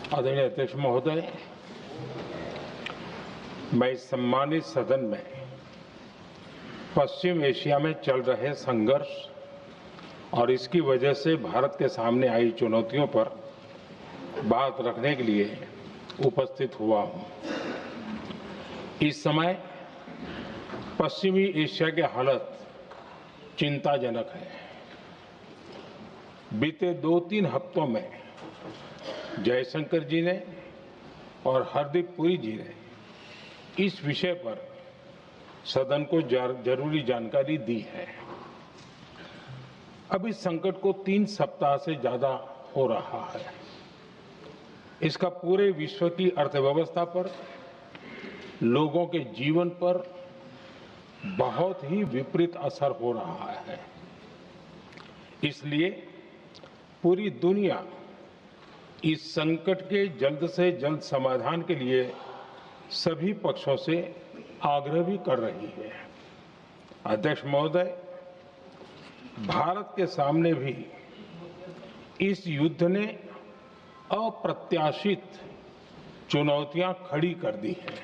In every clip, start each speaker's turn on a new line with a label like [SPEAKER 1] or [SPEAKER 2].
[SPEAKER 1] आदरणीय अध्यक्ष महोदय, मैं इस सम्मानित सदन में पश्चिम एशिया में चल रहे संघर्ष और इसकी वजह से भारत के सामने आई चुनौतियों पर बात रखने के लिए उपस्थित हुआ हूं। इस समय पश्चिमी एशिया की हालत चिंताजनक है। बीते 2-3 हफ्तों में जयशंकर जी ने और हरदीप पुरी जी ने इस विषय पर सदन को जरूरी जानकारी दी है। अब इस संकट को 3 सप्ताह से ज्यादा हो रहा है। इसका पूरे विश्व की अर्थव्यवस्था पर, लोगों के जीवन पर बहुत ही विपरीत असर हो रहा है। इसलिए पूरी दुनिया इस संकट के जल्द से जल्द समाधान के लिए सभी पक्षों से आग्रह भी कर रही है। अध्यक्ष महोदय, भारत के सामने भी इस युद्ध ने अप्रत्याशित चुनौतियां खड़ी कर दी हैं।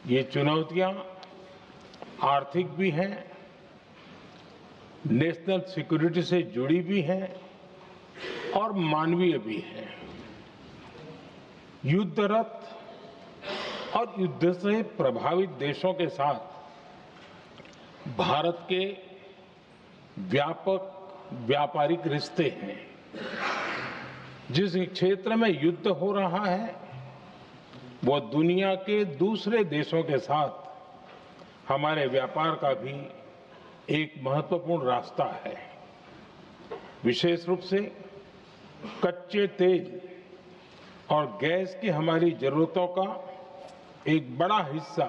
[SPEAKER 1] ये चुनौतियां आर्थिक भी हैं, नेशनल सिक्योरिटी से जुड़ी भी हैं और मानवीय भी हैं। युद्धरत और युद्ध से प्रभावित देशों के साथ भारत के व्यापक व्यापारिक रिश्ते हैं। जिस क्षेत्र में युद्ध हो रहा है वो दुनिया के दूसरे देशों के साथ हमारे व्यापार का भी एक महत्वपूर्ण रास्ता है। विशेष रूप से कच्चे तेल और गैस की हमारी जरूरतों का एक बड़ा हिस्सा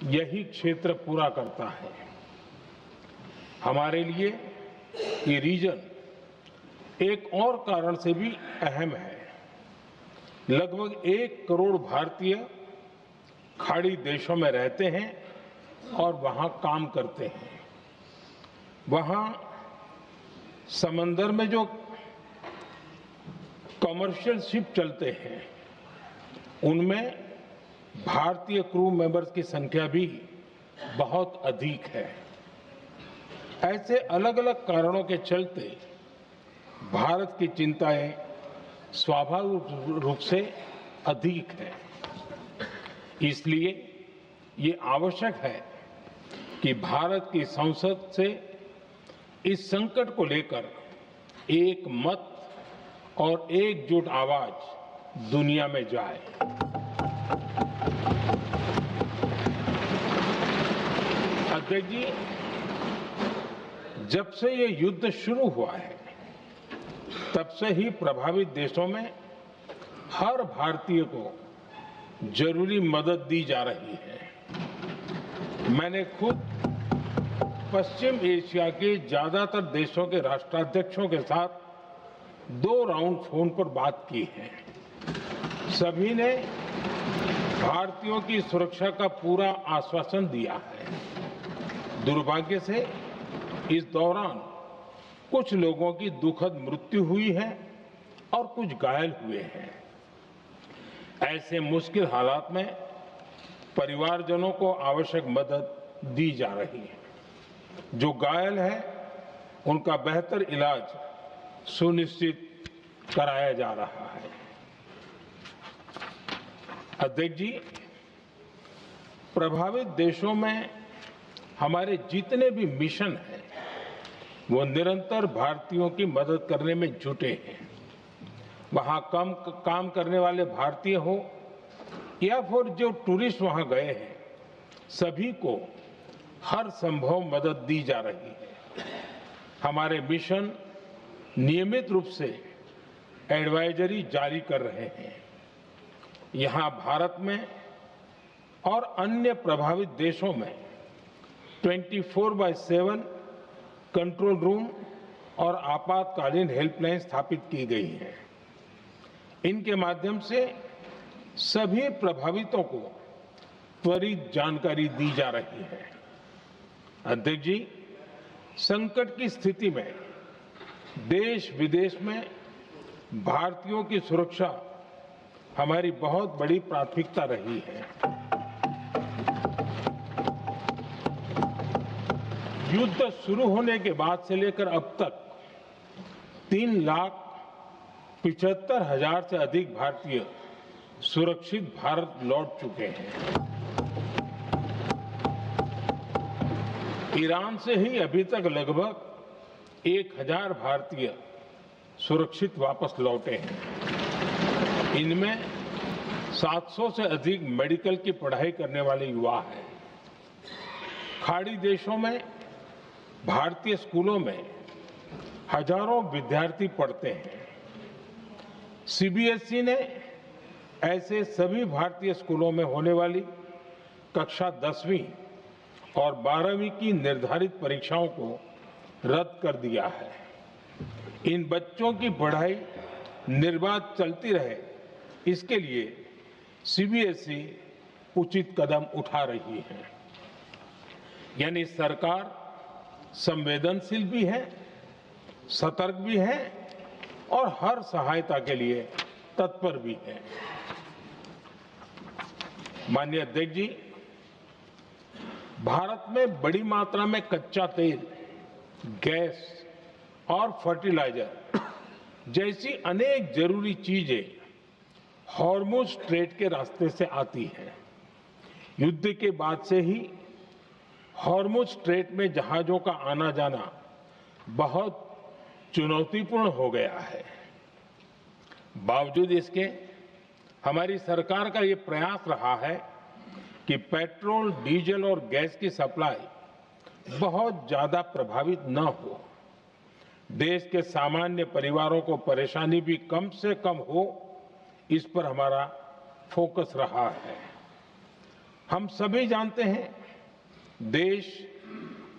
[SPEAKER 1] यही क्षेत्र पूरा करता है। हमारे लिए ये रीजन एक और कारण से भी अहम है। लगभग 1 करोड़ भारतीय खाड़ी देशों में रहते हैं और वहां काम करते हैं। वहां समंदर में जो कमर्शियल शिप चलते हैं उनमें भारतीय क्रू मेंबर्स की संख्या भी बहुत अधिक है। ऐसे अलग अलग कारणों के चलते भारत की चिंताएं स्वाभाविक रूप से अधिक है। इसलिए ये आवश्यक है कि भारत की संसद से इस संकट को लेकर एक मत और एकजुट आवाज दुनिया में जाए। अध्यक्ष जी, जब से ये युद्ध शुरू हुआ है तब से ही प्रभावित देशों में हर भारतीय को जरूरी मदद दी जा रही है। मैंने खुद पश्चिम एशिया के ज्यादातर देशों के राष्ट्राध्यक्षों के साथ 2 राउंड फोन पर बात की है। सभी ने भारतीयों की सुरक्षा का पूरा आश्वासन दिया है। दुर्भाग्य से इस दौरान कुछ लोगों की दुखद मृत्यु हुई है और कुछ घायल हुए हैं। ऐसे मुश्किल हालात में परिवारजनों को आवश्यक मदद दी जा रही है। जो घायल है उनका बेहतर इलाज सुनिश्चित कराया जा रहा है। अध्यक्ष जी, प्रभावित देशों में हमारे जितने भी मिशन हैं वो निरंतर भारतीयों की मदद करने में जुटे हैं। वहां काम करने वाले भारतीय हो या फिर जो टूरिस्ट वहां गए हैं, सभी को हर संभव मदद दी जा रही है। हमारे मिशन नियमित रूप से एडवाइजरी जारी कर रहे हैं। यहां भारत में और अन्य प्रभावित देशों में 24/7 कंट्रोल रूम और आपातकालीन हेल्पलाइन स्थापित की गई है। इनके माध्यम से सभी प्रभावितों को त्वरित जानकारी दी जा रही है। अध्यक्ष जी, संकट की स्थिति में देश विदेश में भारतीयों की सुरक्षा हमारी बहुत बड़ी प्राथमिकता रही है। युद्ध शुरू होने के बाद से लेकर अब तक 3,75,000 से अधिक भारतीय सुरक्षित भारत लौट चुके हैं। ईरान से ही अभी तक लगभग 1,000 भारतीय सुरक्षित वापस लौटे हैं। इनमें 700 से अधिक मेडिकल की पढ़ाई करने वाले युवा हैं। खाड़ी देशों में भारतीय स्कूलों में हजारों विद्यार्थी पढ़ते हैं। सीबीएसई ने ऐसे सभी भारतीय स्कूलों में होने वाली कक्षा 10वीं और 12वीं की निर्धारित परीक्षाओं को रद्द कर दिया है। इन बच्चों की पढ़ाई निर्बाध चलती रहे, इसके लिए सीबीएसई उचित कदम उठा रही है। यानी सरकार संवेदनशील भी है, सतर्क भी है और हर सहायता के लिए तत्पर भी है। माननीय अध्यक्ष जी, भारत में बड़ी मात्रा में कच्चा तेल, गैस और फर्टिलाइजर जैसी अनेक जरूरी चीजें हॉर्मुज स्ट्रेट के रास्ते से आती हैं। युद्ध के बाद से ही हॉर्मुज स्ट्रेट में जहाजों का आना जाना बहुत चुनौतीपूर्ण हो गया है। बावजूद इसके हमारी सरकार का ये प्रयास रहा है कि पेट्रोल, डीजल और गैस की सप्लाई बहुत ज्यादा प्रभावित न हो। देश के सामान्य परिवारों को परेशानी भी कम से कम हो, इस पर हमारा फोकस रहा है। हम सभी जानते हैं, देश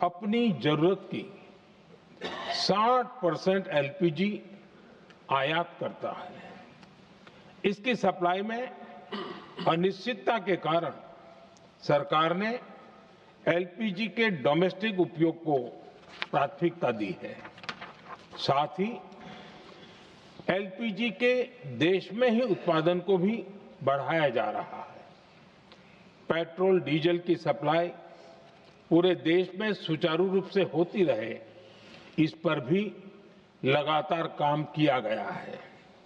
[SPEAKER 1] अपनी जरूरत की 60% एलपीजी आयात करता है। इसकी सप्लाई में अनिश्चितता के कारण सरकार ने एलपीजी के डोमेस्टिक उपयोग को प्राथमिकता दी है। साथ ही एलपीजी के देश में ही उत्पादन को भी बढ़ाया जा रहा है। पेट्रोल, डीजल की सप्लाई पूरे देश में सुचारू रूप से होती रहे, इस पर भी लगातार काम किया गया है।